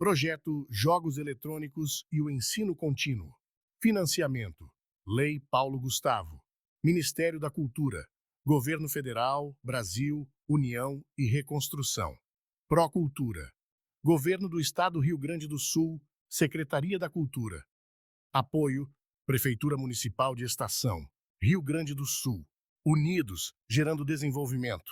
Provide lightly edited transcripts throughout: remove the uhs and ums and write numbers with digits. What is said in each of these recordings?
Projeto Jogos Eletrônicos e o Ensino Contínuo. Financiamento. Lei Paulo Gustavo. Ministério da Cultura. Governo Federal, Brasil, União e Reconstrução. Procultura. Governo do Estado do Rio Grande do Sul, Secretaria da Cultura. Apoio, Prefeitura Municipal de Estação, Rio Grande do Sul. Unidos, gerando desenvolvimento.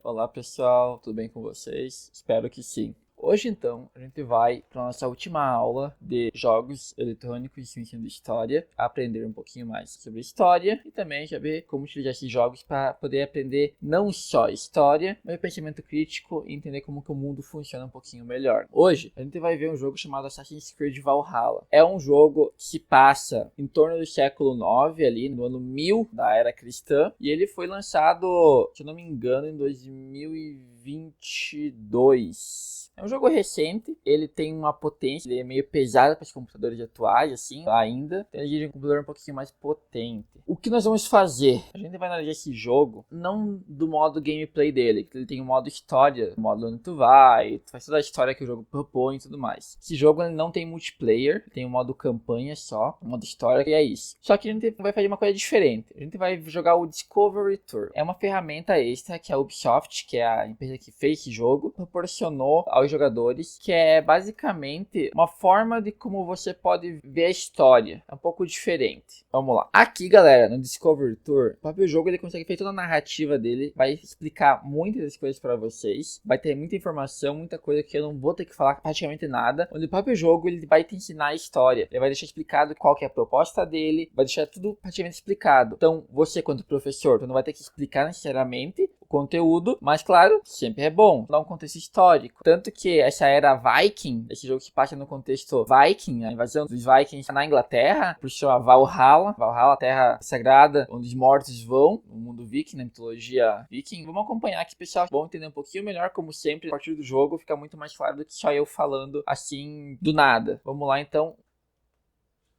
Olá pessoal, tudo bem com vocês? Espero que sim. Hoje então a gente vai para a nossa última aula de jogos eletrônicos e ensino de história, aprender um pouquinho mais sobre história e também já ver como utilizar esses jogos para poder aprender não só história, mas pensamento crítico e entender como que o mundo funciona um pouquinho melhor. Hoje a gente vai ver um jogo chamado Assassin's Creed Valhalla. É um jogo que se passa em torno do século IX, ali no ano 1000 da era cristã, e ele foi lançado, se eu não me engano, em 2022. É um jogo recente, ele tem uma potência, ele é meio pesado para os computadores atuais, assim, ainda. Então ele é um computador um pouquinho mais potente. O que nós vamos fazer? A gente vai analisar esse jogo, não do modo gameplay dele, que ele tem um modo história, o modo onde tu faz toda a história que o jogo propõe e tudo mais. Esse jogo ele não tem multiplayer, tem um modo campanha só, um modo história, e é isso. Só que a gente vai fazer uma coisa diferente. A gente vai jogar o Discovery Tour. É uma ferramenta extra que a Ubisoft, que é a empresa que fez esse jogo, proporcionou aos jogadores, que é basicamente uma forma de como você pode ver a história. É um pouco diferente. Vamos lá. Aqui, galera, no Discovery Tour, o próprio jogo ele consegue fazer toda a narrativa dele, vai explicar muitas das coisas para vocês, vai ter muita informação, muita coisa que eu não vou ter que falar praticamente nada, onde o próprio jogo ele vai te ensinar a história, ele vai deixar explicado qual que é a proposta dele, vai deixar tudo praticamente explicado. Então, você quanto professor, tu não vai ter que explicar necessariamente conteúdo, mas claro, sempre é bom dar um contexto histórico. Tanto que essa era Viking, esse jogo que passa no contexto Viking, a invasão dos Vikings na Inglaterra, por isso chama Valhalla, a terra sagrada onde os mortos vão, no mundo viking, na mitologia viking. Vamos acompanhar aqui, pessoal, vamos entender um pouquinho melhor, como sempre, a partir do jogo fica muito mais claro do que só eu falando assim do nada. Vamos lá então.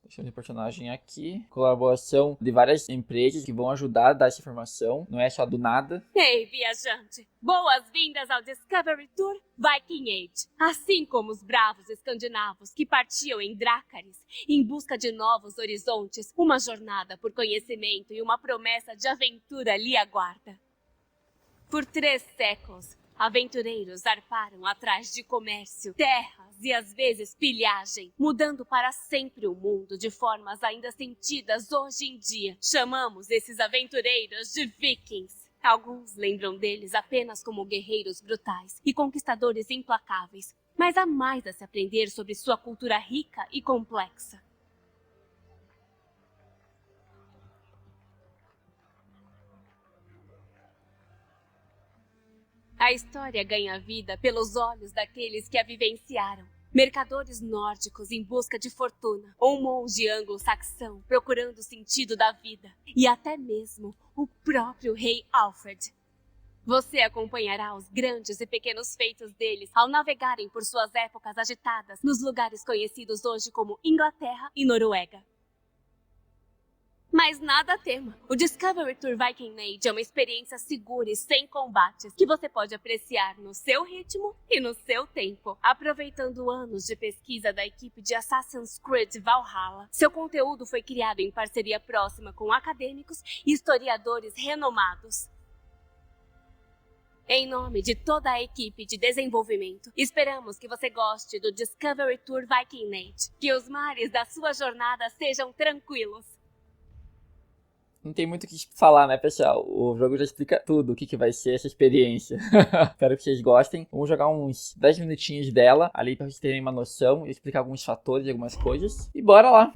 Deixa eu ver o personagem aqui. Colaboração de várias empresas que vão ajudar a dar essa informação. Não é só do nada. Ei, viajante! Boas-vindas ao Discovery Tour Viking Age. Assim como os bravos escandinavos que partiam em Dracarys em busca de novos horizontes, uma jornada por conhecimento e uma promessa de aventura lhe aguarda. Por 3 séculos, aventureiros zarparam atrás de comércio, terras e às vezes pilhagem, mudando para sempre o mundo de formas ainda sentidas hoje em dia. Chamamos esses aventureiros de vikings. Alguns lembram deles apenas como guerreiros brutais e conquistadores implacáveis, mas há mais a se aprender sobre sua cultura rica e complexa. A história ganha vida pelos olhos daqueles que a vivenciaram. Mercadores nórdicos em busca de fortuna, ou um monge anglo-saxão procurando o sentido da vida, e até mesmo o próprio rei Alfred. Você acompanhará os grandes e pequenos feitos deles ao navegarem por suas épocas agitadas nos lugares conhecidos hoje como Inglaterra e Noruega. Mas nada tema. O Discovery Tour Viking Age é uma experiência segura e sem combates que você pode apreciar no seu ritmo e no seu tempo. Aproveitando anos de pesquisa da equipe de Assassin's Creed Valhalla, seu conteúdo foi criado em parceria próxima com acadêmicos e historiadores renomados. Em nome de toda a equipe de desenvolvimento, esperamos que você goste do Discovery Tour Viking Age. Que os mares da sua jornada sejam tranquilos. Não tem muito o que falar, né, pessoal? O jogo já explica tudo, o que vai ser essa experiência. Espero que vocês gostem. Vamos jogar uns 10 minutinhos dela, ali pra vocês terem uma noção e explicar alguns fatores e algumas coisas. E bora lá!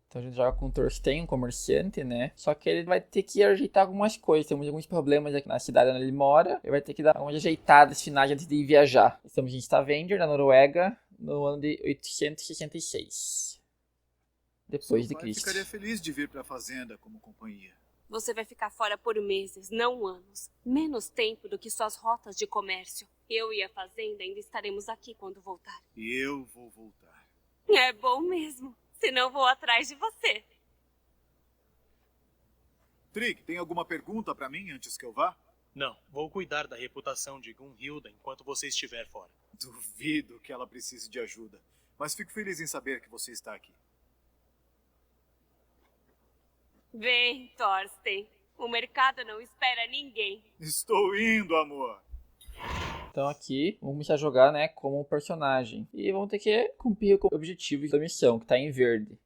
Então a gente joga com o Thorstein, um comerciante, né? Só que ele vai ter que ajeitar algumas coisas. Temos alguns problemas aqui na cidade onde ele mora. Ele vai ter que dar algumas ajeitadas finais antes de viajar. Estamos em Stavanger, na Noruega, no ano de 866. Depois de Cristo. Ficaria feliz de vir para a fazenda como companhia. Você vai ficar fora por meses, não anos. Menos tempo do que suas rotas de comércio. Eu e a fazenda ainda estaremos aqui quando voltar. E eu vou voltar. É bom mesmo. Senão vou atrás de você. Trig, tem alguma pergunta pra mim antes que eu vá? Não, vou cuidar da reputação de Gunhilda enquanto você estiver fora. Duvido que ela precise de ajuda, mas fico feliz em saber que você está aqui. Vem, Thorsten. O mercado não espera ninguém. Estou indo, amor. Então aqui, vamos começar a jogar, né, como personagem. E vamos ter que cumprir o objetivo da missão, que está em verde.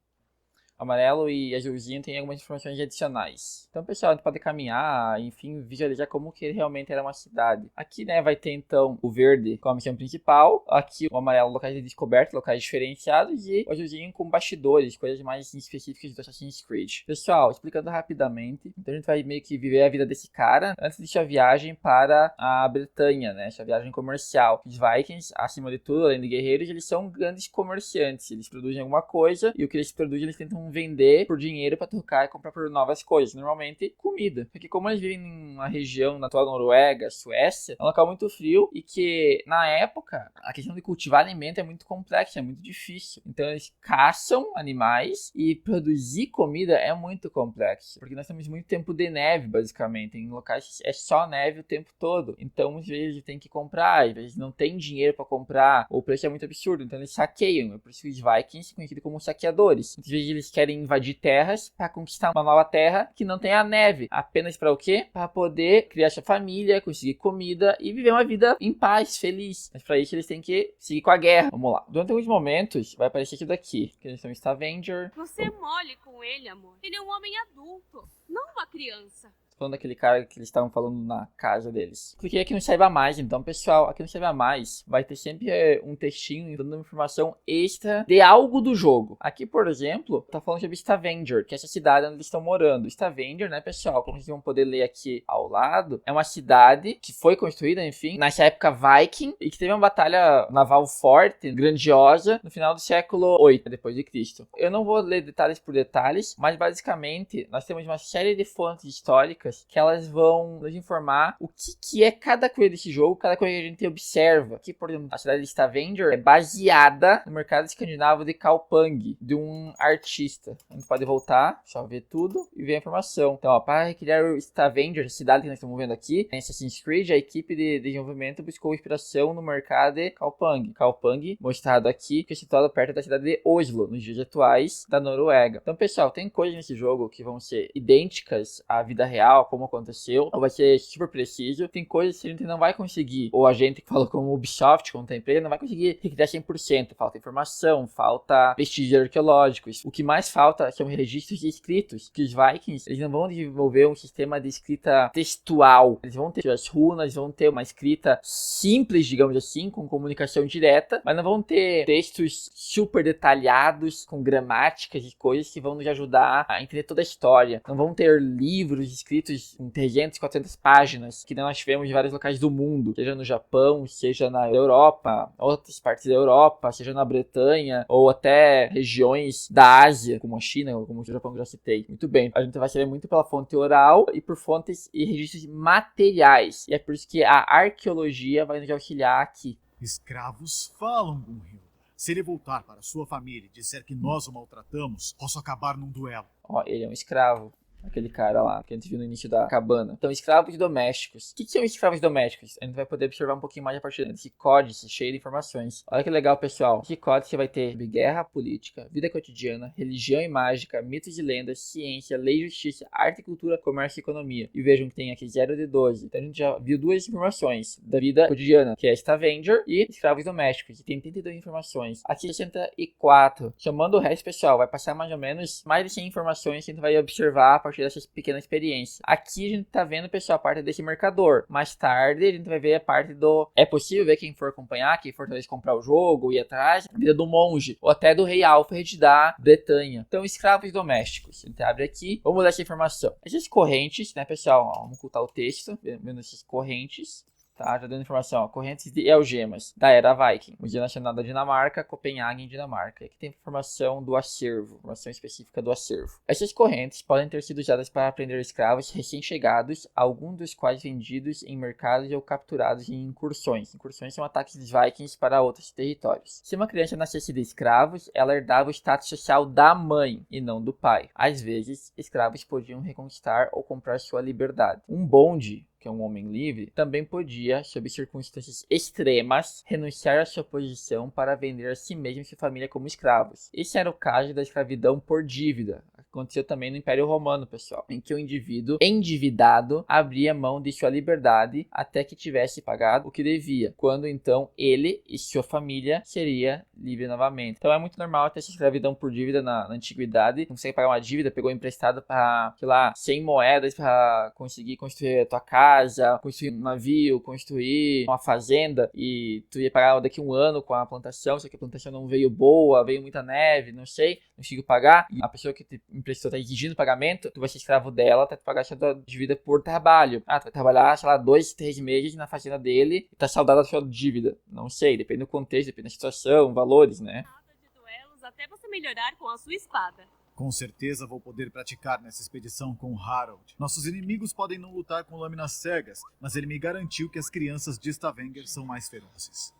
Amarelo e azulzinho tem algumas informações adicionais. Então, pessoal, a gente pode caminhar, enfim, visualizar como que realmente era uma cidade. Aqui, né, vai ter, então, o verde com a missão principal. Aqui, o amarelo, locais de descoberta, locais diferenciados. E o azulzinho com bastidores, coisas mais específicas do Assassin's Creed. Pessoal, explicando rapidamente. Então, a gente vai meio que viver a vida desse cara antes de sua viagem para a Bretanha, né, sua viagem comercial. Os Vikings, acima de tudo, além de guerreiros, eles são grandes comerciantes. Eles produzem alguma coisa e o que eles produzem, eles tentam vender por dinheiro para trocar e comprar por novas coisas, normalmente comida. Porque como eles vivem em uma região na atual Noruega, Suécia, é um local muito frio e que na época a questão de cultivar alimento é muito complexa, é muito difícil. Então eles caçam animais e produzir comida é muito complexo, porque nós temos muito tempo de neve, basicamente. Em locais é só neve o tempo todo. Então às vezes eles têm que comprar, às vezes não tem dinheiro para comprar, ou o preço é muito absurdo, então eles saqueiam. É por isso que os Vikings, conhecidos como saqueadores, às vezes eles querem invadir terras para conquistar uma nova terra que não tenha neve. Apenas para o quê? Para poder criar sua família, conseguir comida e viver uma vida em paz, feliz. Mas para isso eles têm que seguir com a guerra. Vamos lá. Durante alguns momentos vai aparecer isso daqui. Que eles são Stavanger. Você é mole com ele, amor. Ele é um homem adulto, não uma criança. Falando daquele cara que eles estavam falando na casa deles. Cliquei aqui no Saiba Mais, então, pessoal, aqui no Saiba Mais vai ter sempre um textinho dando uma informação extra de algo do jogo. Aqui, por exemplo, tá falando sobre Stavanger, que é essa cidade onde eles estão morando. Stavanger, né, pessoal, como vocês vão poder ler aqui ao lado, é uma cidade que foi construída, enfim, nessa época Viking e que teve uma batalha naval forte, grandiosa, no final do século 8 depois de Cristo. Eu não vou ler detalhes por detalhes, mas basicamente nós temos uma série de fontes históricas que elas vão nos informar o que é cada coisa desse jogo, cada coisa que a gente observa. Aqui, por exemplo, a cidade de Stavanger é baseada no mercado escandinavo de Kaupang, de um artista. A gente pode voltar, só ver tudo e ver a informação. Então, ó, para recriar o Stavanger, a cidade que nós estamos vendo aqui, em Assassin's Creed, a equipe de desenvolvimento buscou inspiração no mercado de Kaupang. Kaupang, mostrado aqui, que é situado perto da cidade de Oslo, nos dias atuais da Noruega. Então, pessoal, tem coisas nesse jogo que vão ser idênticas à vida real, como aconteceu, ou vai ser super preciso. Tem coisas que a gente não vai conseguir, ou a gente que fala como Ubisoft, como a empresa, não vai conseguir recriar 100%. Falta informação, falta vestígios arqueológicos. O que mais falta são registros escritos, que os Vikings, eles não vão desenvolver um sistema de escrita textual. Eles vão ter as runas, vão ter uma escrita simples, digamos assim, com comunicação direta, mas não vão ter textos super detalhados, com gramáticas e coisas que vão nos ajudar a entender toda a história. Não vão ter livros escritos com 300, 400 páginas, que nós tivemos em vários locais do mundo, seja no Japão, seja na Europa, outras partes da Europa, seja na Bretanha, ou até regiões da Ásia, como a China, ou como o Japão que eu já citei. Muito bem, a gente vai saber muito pela fonte oral e por fontes e registros materiais, e é por isso que a arqueologia vai nos auxiliar aqui. Escravos falam, Gunhilda. Se ele voltar para sua família e disser que nós o maltratamos, posso acabar num duelo. Ó, ele é um escravo. Aquele cara lá, que a gente viu no início da cabana. Então, escravos domésticos. O que são escravos domésticos? A gente vai poder observar um pouquinho mais a partir desse códice cheio de informações. Olha que legal, pessoal. Esse códice vai ter guerra, política, vida cotidiana, religião e mágica, mitos e lendas, ciência, lei e justiça, arte e cultura, comércio e economia. E vejam que tem aqui 0 de 12. Então, a gente já viu duas informações da vida cotidiana, que é Stavanger e escravos domésticos. E tem 32 informações. Aqui 64. Chamando o resto, pessoal, vai passar mais ou menos mais de 100 informações que a gente vai observar a partir dessa pequena experiência. Aqui a gente tá vendo, pessoal, a parte desse mercador. Mais tarde a gente vai ver a parte do... É possível ver quem for acompanhar, quem for talvez comprar o jogo, ir atrás, a vida do monge, ou até do rei Alfred da Bretanha. Então, escravos domésticos. A gente abre aqui, vamos ler essa informação. Essas correntes, né, pessoal? Ó, vamos ocultar o texto, vendo essas correntes. Tá, já dando informação, ó, correntes e algemas da era Viking, Museu Nacional da Dinamarca, Copenhague, Dinamarca. Aqui tem informação do acervo, informação específica do acervo. Essas correntes podem ter sido usadas para prender escravos recém-chegados, alguns dos quais vendidos em mercados ou capturados em incursões. Incursões são ataques dos Vikings para outros territórios. Se uma criança nascesse de escravos, ela herdava o status social da mãe e não do pai. Às vezes, escravos podiam reconquistar ou comprar sua liberdade. Um bonde, que é um homem livre, também podia, sob circunstâncias extremas, renunciar à sua posição para vender a si mesmo e sua família como escravos. Esse era o caso da escravidão por dívida. Aconteceu também no Império Romano, pessoal, em que o indivíduo endividado abria mão de sua liberdade até que tivesse pagado o que devia, quando então ele e sua família seria livre novamente. Então é muito normal ter essa escravidão por dívida na antiguidade. Não consegue pagar uma dívida, pegou emprestado para, sei lá, 100 moedas para conseguir construir a tua casa, construir um navio, construir uma fazenda, e tu ia pagar daqui a um ano com a plantação, só que a plantação não veio boa, veio muita neve, não sei, não conseguiu pagar, e a pessoa que te emprestou tá exigindo pagamento, tu vai ser escravo dela até tu pagar a sua dívida por trabalho. Ah, tu vai trabalhar, sei lá, 2, 3 meses na fazenda dele e tá saldada a sua dívida. Não sei, depende do contexto, depende da situação, valores, né? Nada de duelos até você melhorar com a sua espada. Com certeza vou poder praticar nessa expedição com Harold. Nossos inimigos podem não lutar com lâminas cegas, mas ele me garantiu que as crianças de Stavanger são mais ferozes.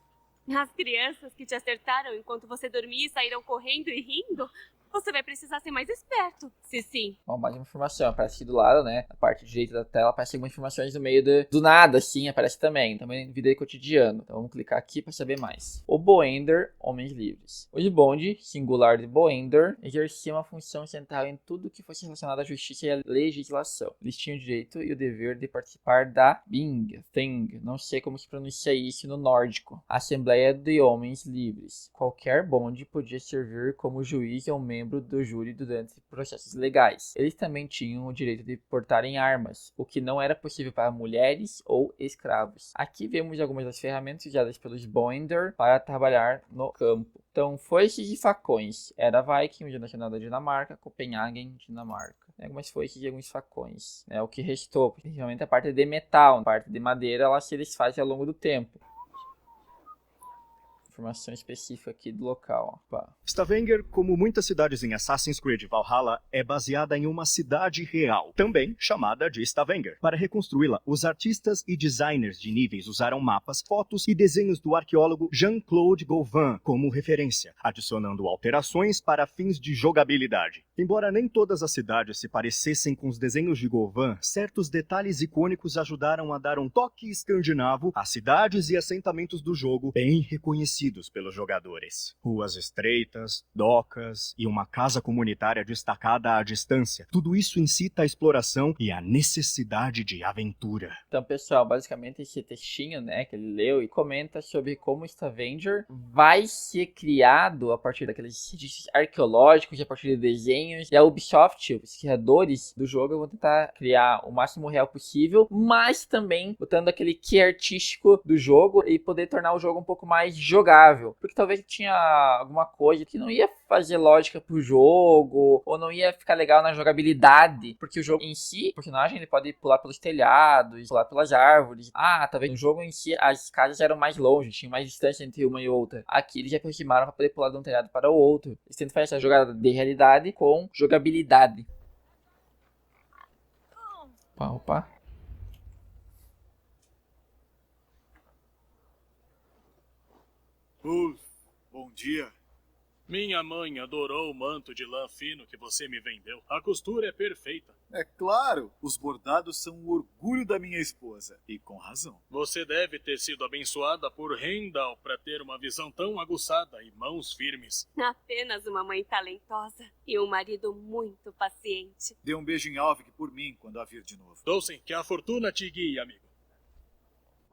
As crianças que te acertaram enquanto você dormia e saíram correndo e rindo? Você vai precisar ser mais esperto. Se sim. Ó, mais uma informação, aparece aqui do lado, né? Na parte direita da tela aparece algumas informações no meio do nada, assim, aparece também vida de cotidiano. Então vamos clicar aqui para saber mais. O Boender, Homens Livres. Os Bond, singular de Boender, exercia uma função central em tudo que fosse relacionado à justiça e à legislação. Eles tinham o direito e o dever de participar da Thing, não sei como se pronuncia isso no nórdico, Assembleia de Homens Livres. Qualquer Bond podia servir como juiz ou membro do júri durante processos legais. Eles também tinham o direito de portarem armas, o que não era possível para mulheres ou escravos. Aqui vemos algumas das ferramentas usadas pelos Boender para trabalhar no campo. Então, foices e facões. Era Viking, Museu Nacional da Dinamarca, Copenhague, Dinamarca. Algumas foices e alguns facões. O que restou, principalmente a parte de metal, a parte de madeira, ela se desfaz ao longo do tempo. Informação específica aqui do local. Opa. Stavanger, como muitas cidades em Assassin's Creed Valhalla, é baseada em uma cidade real, também chamada de Stavanger. Para reconstruí-la, os artistas e designers de níveis usaram mapas, fotos e desenhos do arqueólogo Jean-Claude Gauvin como referência, adicionando alterações para fins de jogabilidade. Embora nem todas as cidades se parecessem com os desenhos de Gauvin, certos detalhes icônicos ajudaram a dar um toque escandinavo às cidades e assentamentos do jogo, bem reconhecidos pelos jogadores. Ruas estreitas, docas e uma casa comunitária destacada à distância. Tudo isso incita a exploração e a necessidade de aventura. Então, pessoal, basicamente esse textinho, né, que ele leu e comenta sobre como Stavanger vai ser criado a partir daqueles registros arqueológicos, a partir de desenhos. E a Ubisoft, os criadores do jogo, vão tentar criar o máximo real possível, mas também botando aquele que artístico do jogo e poder tornar o jogo um pouco mais jogável. Porque talvez tinha alguma coisa que não ia fazer lógica pro jogo, ou não ia ficar legal na jogabilidade, porque o jogo em si, o personagem ele pode pular pelos telhados, pular pelas árvores. Talvez no jogo em si as casas eram mais longe, tinha mais distância entre uma e outra. Aqui eles já aproximaram para poder pular de um telhado para o outro. Eles tentam fazer essa jogada de realidade com jogabilidade. Opa. Bom dia. Minha mãe adorou o manto de lã fino que você me vendeu. A costura é perfeita. É claro, os bordados são o orgulho da minha esposa. E com razão. Você deve ter sido abençoada por Heimdall para ter uma visão tão aguçada e mãos firmes. Apenas uma mãe talentosa e um marido muito paciente. Dê um beijo em Alvik por mim quando a vir de novo. Doulsen, que a fortuna te guie, amigo.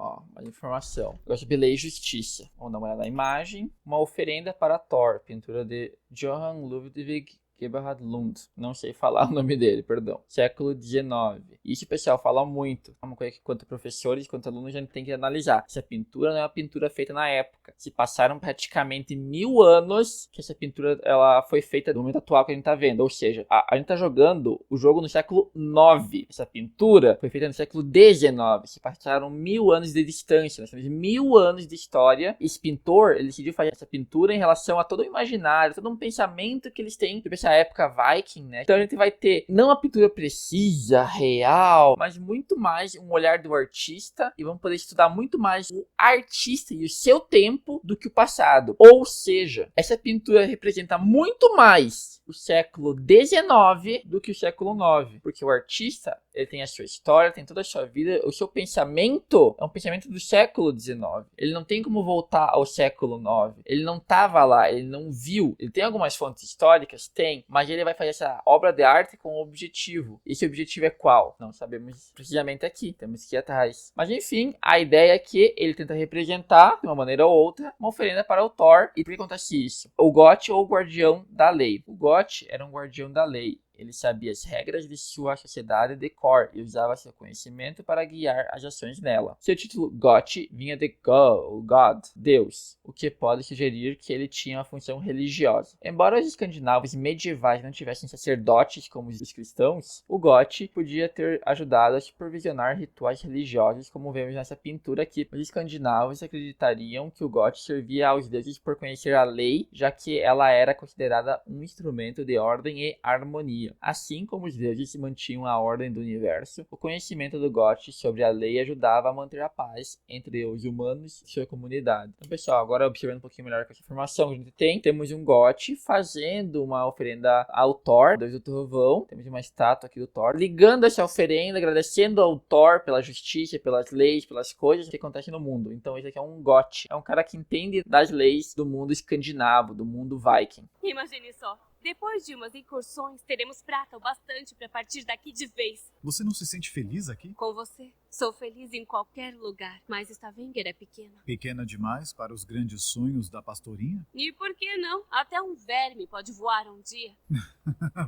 Ó, mais informação. Gosto de lei e justiça. Vamos dar uma olhada na imagem. Uma oferenda para Thor, pintura de Johann Ludwig Eberhard Lund. Não sei falar o nome dele, perdão. Século XIX. Isso, pessoal, fala muito. É uma coisa que, quanto professores, quanto alunos, a gente tem que analisar. Essa pintura não é uma pintura feita na época. Se passaram praticamente 1000 anos que essa pintura ela foi feita no momento atual que a gente tá vendo. Ou seja, a gente tá jogando o jogo no século IX. Essa pintura foi feita no século XIX. Se passaram 1000 anos de distância. Nós temos 1000 anos de história. Esse pintor, ele decidiu fazer essa pintura em relação a todo o imaginário, todo um pensamento que eles têm sobre essa época Viking, né? Então a gente vai ter não a pintura precisa, real, mas muito mais um olhar do artista, e vamos poder estudar muito mais o artista e o seu tempo do que o passado. Ou seja, essa pintura representa muito mais o século XIX do que o século IX, porque o artista, ele tem a sua história, tem toda a sua vida, o seu pensamento é um pensamento do século XIX. Ele não tem como voltar ao século IX. Ele não estava lá, ele não viu. Ele tem algumas fontes históricas? Tem, mas ele vai fazer essa obra de arte com um objetivo. Esse objetivo é qual? Não sabemos precisamente aqui, temos que ir atrás. Mas enfim, a ideia é que ele tenta representar, de uma maneira ou outra, uma oferenda para o Thor. E por que acontece isso? O Goth ou o guardião da lei. O Goth era um guardião da lei. Ele sabia as regras de sua sociedade de cor e usava seu conhecimento para guiar as ações nela. Seu título Goth vinha de God, Deus, o que pode sugerir que ele tinha uma função religiosa. Embora os escandinavos medievais não tivessem sacerdotes como os cristãos, o Goth podia ter ajudado a supervisionar rituais religiosos, como vemos nessa pintura aqui. Os escandinavos acreditariam que o Goth servia aos deuses por conhecer a lei, já que ela era considerada um instrumento de ordem e harmonia. Assim como os deuses mantinham a ordem do universo, o conhecimento do Goth sobre a lei ajudava a manter a paz entre os humanos e sua comunidade. Então, pessoal, agora observando um pouquinho melhor com essa informação que a gente tem, temos um Goth fazendo uma oferenda ao Thor, Deus do Trovão. Temos uma estátua aqui do Thor, ligando essa oferenda, agradecendo ao Thor pela justiça, pelas leis, pelas coisas que acontecem no mundo. Então, esse aqui é um Goth, é um cara que entende das leis do mundo escandinavo, do mundo Viking. Imagine só. Depois de umas incursões, teremos prata o bastante para partir daqui de vez. Você não se sente feliz aqui? Com você, sou feliz em qualquer lugar, mas Stavanger é pequena. Pequena demais para os grandes sonhos da pastorinha? E por que não? Até um verme pode voar um dia.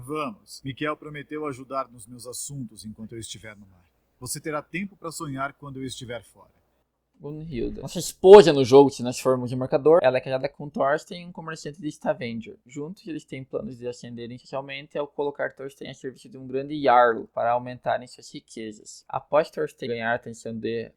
Vamos. Miquel prometeu ajudar nos meus assuntos enquanto eu estiver no mar. Você terá tempo para sonhar quando eu estiver fora. Gunhilda. Nossa esposa no jogo, se nós formos de marcador, ela é casada com Thorstein, um comerciante de Stavanger. Juntos, eles têm planos de ascenderem socialmente ao colocar Thorstein a serviço de um grande Jarl para aumentarem suas riquezas. Após Thorstein ganhar a atenção de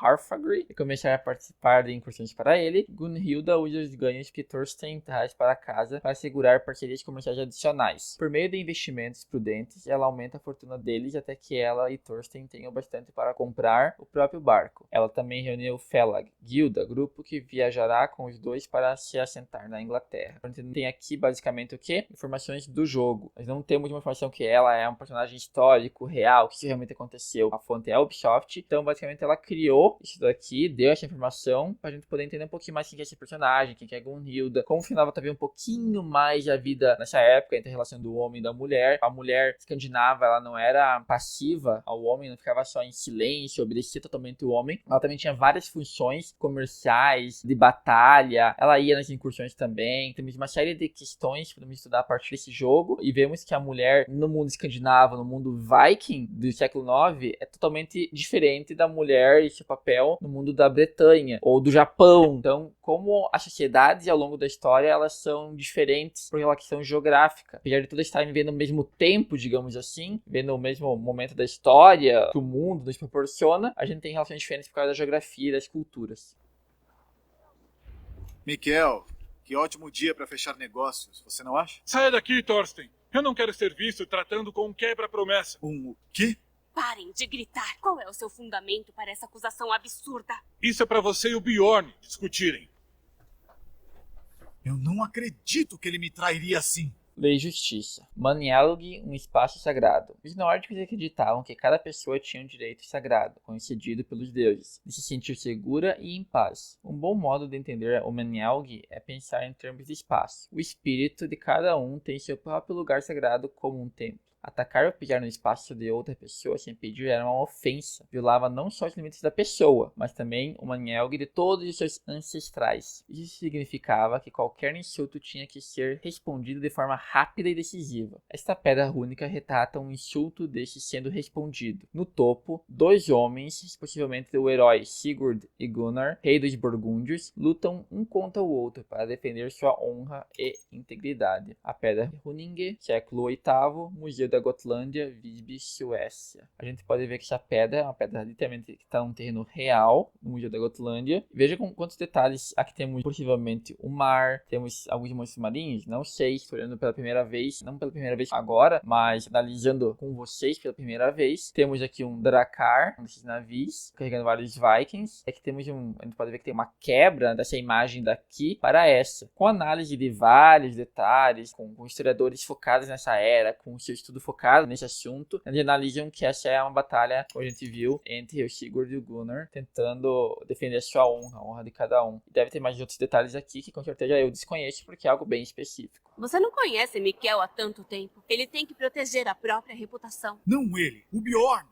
Harfagri e começar a participar de incursões para ele, Gunhilda usa os ganhos que Thorstein traz para casa para assegurar parcerias comerciais adicionais. Por meio de investimentos prudentes, ela aumenta a fortuna deles até que ela e Thorstein tenham bastante para comprar o próprio barco. Ela também reuniu Felag, Guilda, grupo que viajará com os dois para se assentar na Inglaterra. A gente tem aqui basicamente o que? Informações do jogo. Nós não temos uma informação que ela é um personagem histórico, real, que isso realmente aconteceu. A fonte é a Ubisoft, então basicamente ela criou isso daqui, deu essa informação pra gente poder entender um pouquinho mais quem que é esse personagem, quem que é Gunhilda, como finava também um pouquinho mais a vida nessa época entre a relação do homem e da mulher. A mulher escandinava, ela não era passiva ao homem, não ficava só em silêncio, obedecia totalmente o homem. Ela também tinha várias funções comerciais, de batalha, ela ia nas incursões também. Temos uma série de questões que podemos estudar a partir desse jogo e vemos que a mulher no mundo escandinavo, no mundo Viking do século IX, é totalmente diferente da mulher e seu papel no mundo da Bretanha ou do Japão. Então, como as sociedades ao longo da história elas são diferentes por uma questão geográfica. Apesar de todas estarem vivendo o mesmo tempo, digamos assim, vivendo o mesmo momento da história que o mundo nos proporciona, a gente tem relações diferentes por causa da geografia e das culturas. Miquel, que ótimo dia para fechar negócios, você não acha? Saia daqui, Thorstein. Eu não quero ser visto tratando com um quebra-promessa. O quê? Parem de gritar. Qual é o seu fundamento para essa acusação absurda? Isso é para você e o Bjorn discutirem. Eu não acredito que ele me trairia assim. Lei e Justiça. Manialg, um espaço sagrado. Os nórdicos acreditavam que cada pessoa tinha um direito sagrado, concedido pelos deuses, de se sentir segura e em paz. Um bom modo de entender o Manialg é pensar em termos de espaço. O espírito de cada um tem seu próprio lugar sagrado como um templo. Atacar ou pisar no espaço de outra pessoa sem pedir era uma ofensa. Violava não só os limites da pessoa, mas também o manhelgue de todos os seus ancestrais. Isso significava que qualquer insulto tinha que ser respondido de forma rápida e decisiva. Esta pedra rúnica retrata um insulto deste sendo respondido. No topo, 2 homens, possivelmente o herói Sigurd e Gunnar, rei dos Burgúndios, lutam um contra o outro para defender sua honra e integridade. A pedra Runinge, século VIII, Museu da Gotlândia, Visby, Suécia. A gente pode ver que essa pedra é uma pedra literalmente que está num terreno real, no Museu da Gotlândia. Veja com quantos detalhes. Aqui temos possivelmente o mar, temos alguns monstros marinhos, não sei, estou olhando pela primeira vez, não pela primeira vez agora, mas analisando com vocês pela primeira vez. Temos aqui um Drakkar, um desses navios, carregando vários Vikings. Aqui temos a gente pode ver que tem uma quebra dessa imagem daqui para essa. Com análise de vários detalhes, com historiadores focados nessa era, com o seu estudo focado nesse assunto, eles analisam que essa é uma batalha, como a gente viu, entre o Sigurd e o Gunnar, tentando defender a sua honra, a honra de cada um. E deve ter mais outros detalhes aqui que com certeza eu desconheço porque é algo bem específico. Você não conhece Mikkel há tanto tempo. Ele tem que proteger a própria reputação. Não ele, o Bjorn.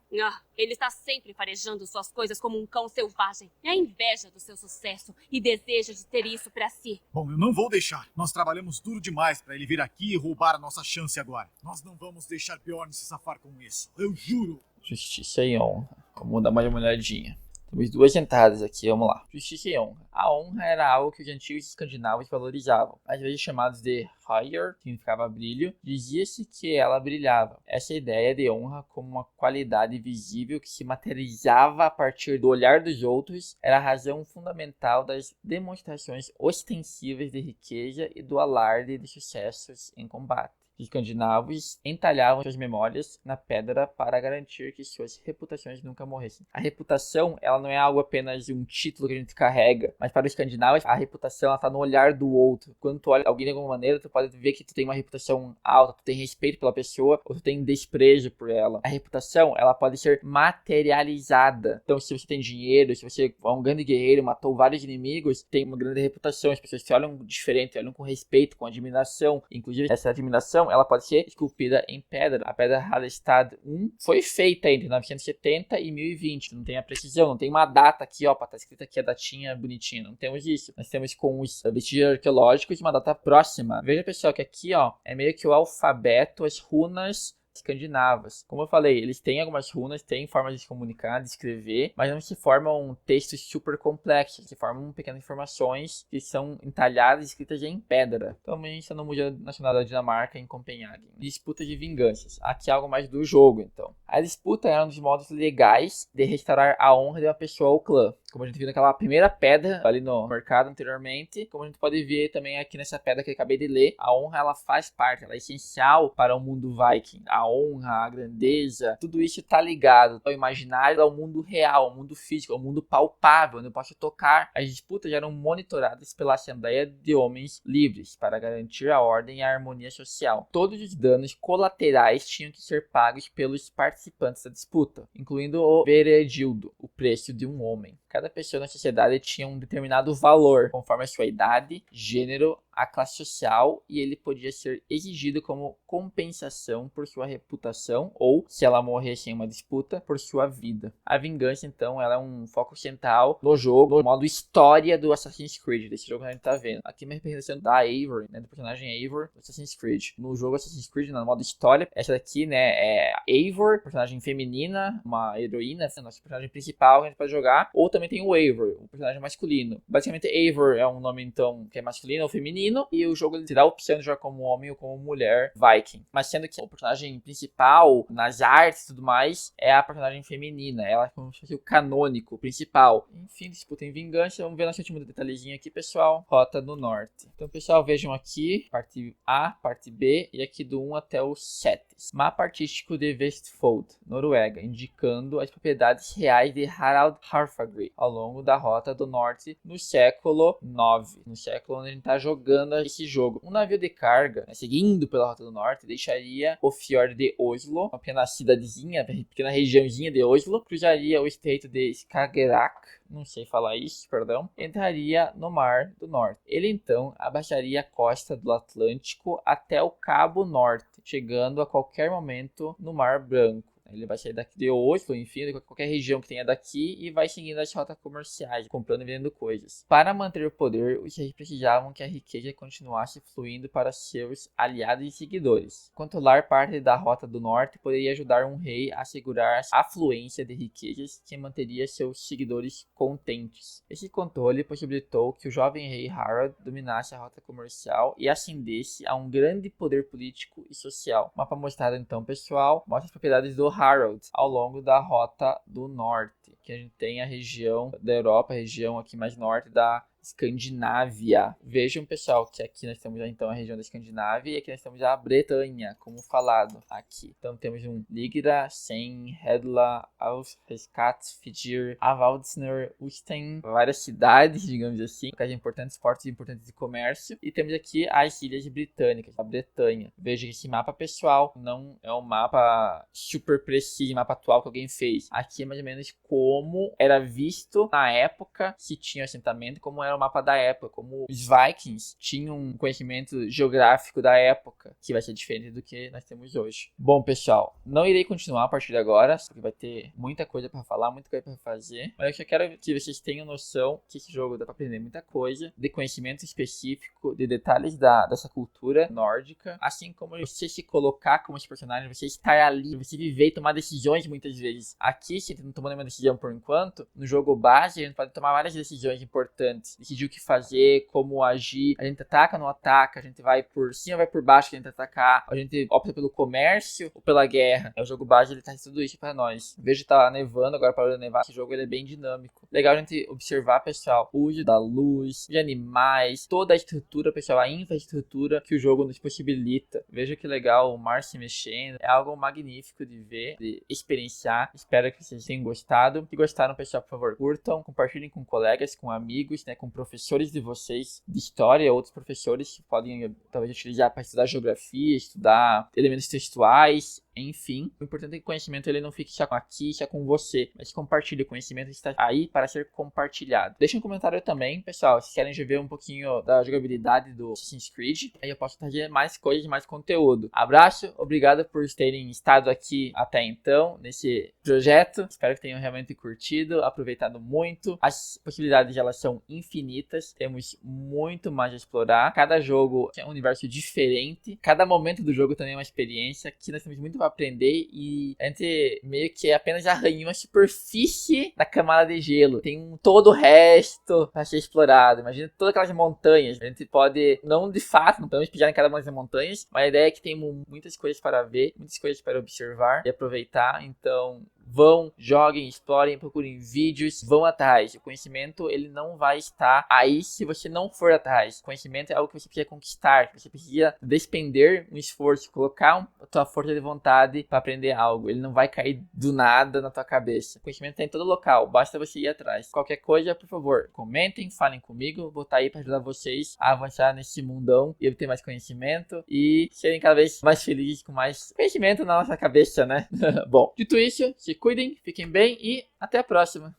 Ele está sempre farejando suas coisas como um cão selvagem. É inveja do seu sucesso e desejo de ter isso pra si. Bom, eu não vou deixar. Nós trabalhamos duro demais pra ele vir aqui e roubar a nossa chance agora. Nós não vamos deixar Bjorn se safar com isso. Eu juro. Justiça e honra. Vamos dar mais uma olhadinha. Temos 2 entradas aqui, vamos lá. Justiça e honra. A honra era algo que os antigos escandinavos valorizavam. Às vezes chamados de Higher, que significava brilho, dizia-se que ela brilhava. Essa ideia de honra como uma qualidade visível que se materializava a partir do olhar dos outros era a razão fundamental das demonstrações ostensivas de riqueza e do alarde de sucessos em combate. Os escandinavos entalhavam suas memórias na pedra para garantir que suas reputações nunca morressem. A reputação, ela não é algo apenas um título que a gente carrega, mas para os escandinavos, a reputação está no olhar do outro. Quando tu olha alguém de alguma maneira, tu pode ver que tu tem uma reputação alta, tu tem respeito pela pessoa, ou tu tem desprezo por ela. A reputação, ela pode ser materializada. Então, se você tem dinheiro, se você é um grande guerreiro, matou vários inimigos, tem uma grande reputação, as pessoas te olham diferente, olham com respeito, com admiração. Inclusive, essa admiração ela pode ser esculpida em pedra. A pedra Hallestad 1 foi feita entre 1970 e 1020. Não tem a precisão, não tem uma data aqui, ó, tá escrita aqui a datinha bonitinha. Não temos isso. Nós temos com os vestígios arqueológicos uma data próxima. Veja, pessoal, que aqui, ó, é meio que o alfabeto, as runas escandinavas. Como eu falei, eles têm algumas runas, têm formas de se comunicar, de escrever, mas não se formam textos super complexos, se formam pequenas informações que são entalhadas e escritas em pedra. Então a gente está no Museu Nacional da Dinamarca, em Copenhague. Disputa de vinganças. Aqui é algo mais do jogo, então. A disputa era um dos modos legais de restaurar a honra de uma pessoa ou clã. Como a gente viu naquela primeira pedra ali no mercado anteriormente, como a gente pode ver também aqui nessa pedra que eu acabei de ler, a honra ela faz parte, ela é essencial para o mundo viking. A honra, a grandeza, tudo isso está ligado ao imaginário, ao mundo real, ao mundo físico, ao mundo palpável, onde eu posso tocar. As disputas eram monitoradas pela Assembleia de Homens Livres para garantir a ordem e a harmonia social. Todos os danos colaterais tinham que ser pagos pelos participantes da disputa, incluindo o veredildo, o preço de um homem. Cada pessoa na sociedade tinha um determinado valor, conforme a sua idade, gênero, a classe social, e ele podia ser exigido como compensação por sua reputação ou, se ela morresse em uma disputa, por sua vida. A vingança, então, ela é um foco central no jogo, no modo história do Assassin's Creed, desse jogo que a gente tá vendo. Aqui uma representação da Eivor, né, do personagem Eivor do Assassin's Creed. No jogo Assassin's Creed, no modo história, essa daqui, né, é a Eivor, personagem feminina, uma heroína, essa é a nossa personagem principal que a gente pode jogar, ou também tem o Eivor, o personagem masculino. Basicamente, Eivor é um nome, então, que é masculino ou feminino, e o jogo te dá a opção de jogar como homem ou como mulher viking. Mas sendo que o personagem principal, nas artes e tudo mais, é a personagem feminina. Ela é como se fosse o canônico, o principal. Enfim, disputa em vingança. Vamos ver nosso último detalhezinho aqui, pessoal. Rota do Norte. Então, pessoal, vejam aqui, parte A, parte B, e aqui do 1 até o 7. Mapa artístico de Vestfold, Noruega, indicando as propriedades reais de Harald Harfagri ao longo da Rota do Norte no século 9. No século onde a gente está jogando esse jogo. Um navio de carga, né, seguindo pela Rota do Norte, deixaria o Fjord de Oslo, uma pequena cidadezinha, pequena regiãozinha de Oslo, cruzaria o estreito de Skagerrak, não sei falar isso, perdão, entraria no Mar do Norte. Ele então abaixaria a costa do Atlântico até o Cabo Norte, chegando a qualquer momento no Mar Branco. Ele vai sair daqui de Oslo, enfim, de qualquer região que tenha daqui e vai seguindo as rotas comerciais, comprando e vendendo coisas. Para manter o poder, os reis precisavam que a riqueza continuasse fluindo para seus aliados e seguidores. Controlar parte da rota do norte poderia ajudar um rei a assegurar a afluência de riquezas que manteria seus seguidores contentes. Esse controle possibilitou que o jovem rei Harald dominasse a rota comercial e ascendesse a um grande poder político e social. O mapa mostrado então, pessoal, mostra as propriedades do Harald ao longo da rota do norte, que a gente tem a região da Europa, a região aqui mais norte da Escandinávia. Vejam, pessoal, que aqui nós temos então a região da Escandinávia e aqui nós temos a Bretanha, como falado aqui. Então temos um Ligra, Sen, Hedla, Ausreskat, Fidir, Avaldsner, Usten, várias cidades, digamos assim, locais importantes, portos importantes de comércio. E temos aqui as ilhas britânicas, a Bretanha. Veja que esse mapa, pessoal, não é um mapa super preciso, mapa atual que alguém fez. Aqui é mais ou menos como era visto na época que tinha assentamento, como era o mapa da época, como os Vikings tinham um conhecimento geográfico da época, que vai ser diferente do que nós temos hoje. Bom, pessoal, não irei continuar a partir de agora, porque vai ter muita coisa para falar, muita coisa para fazer, mas eu só quero que vocês tenham noção que esse jogo dá para aprender muita coisa, de conhecimento específico, de detalhes dessa cultura nórdica, assim como você se colocar como esse personagem, você estar ali, você viver e tomar decisões muitas vezes. Aqui, se a gente não tomou nenhuma decisão por enquanto, no jogo base, a gente pode tomar várias decisões importantes, decidir o que fazer, como agir. A gente ataca ou não ataca, a gente vai por cima ou vai por baixo que a gente atacar, a gente opta pelo comércio ou pela guerra. O jogo base ele traz tudo isso pra nós. Vejo que tá nevando, agora parou de nevar. Esse jogo ele é bem dinâmico. Legal a gente observar, pessoal, o uso da luz, de animais, toda a estrutura, pessoal, a infraestrutura que o jogo nos possibilita. Veja que legal o mar se mexendo. É algo magnífico de ver, de experienciar. Espero que vocês tenham gostado. Se gostaram, pessoal, por favor, curtam, compartilhem com colegas, com amigos, né, com professores de vocês de história, outros professores que podem talvez utilizar para estudar geografia, estudar elementos textuais, enfim. O importante é que o conhecimento ele não fique só aqui, só com você, mas compartilhe. O conhecimento está aí para ser compartilhado. Deixa um comentário também, pessoal, se querem ver um pouquinho da jogabilidade do Assassin's Creed, aí eu posso trazer mais coisas, mais conteúdo. Abraço, obrigado por terem estado aqui até então, nesse projeto. Espero que tenham realmente curtido, aproveitado muito. As possibilidades elas são infinitas, temos muito mais a explorar. Cada jogo é um universo diferente, cada momento do jogo também é uma experiência que nós temos muito para aprender e a gente meio que apenas arranhou a superfície da camada de gelo. Tem todo o resto para ser explorado. Imagina todas aquelas montanhas. A gente pode, não de fato, não podemos pisar em cada uma das montanhas, mas a ideia é que tem muitas coisas para ver, muitas coisas para observar e aproveitar. Então, vão, joguem, explorem, procurem vídeos, vão atrás. O conhecimento, ele não vai estar aí se você não for atrás. O conhecimento é algo que você precisa conquistar, que você precisa despender um esforço, colocar a tua força de vontade para aprender algo. Ele não vai cair do nada na tua cabeça. O conhecimento está em todo local, basta você ir atrás. Qualquer coisa, por favor, comentem, falem comigo, vou estar aí para ajudar vocês a avançar nesse mundão e obter mais conhecimento e serem cada vez mais felizes com mais conhecimento na nossa cabeça, né? Bom, dito isso, se cuidem, fiquem bem e até a próxima.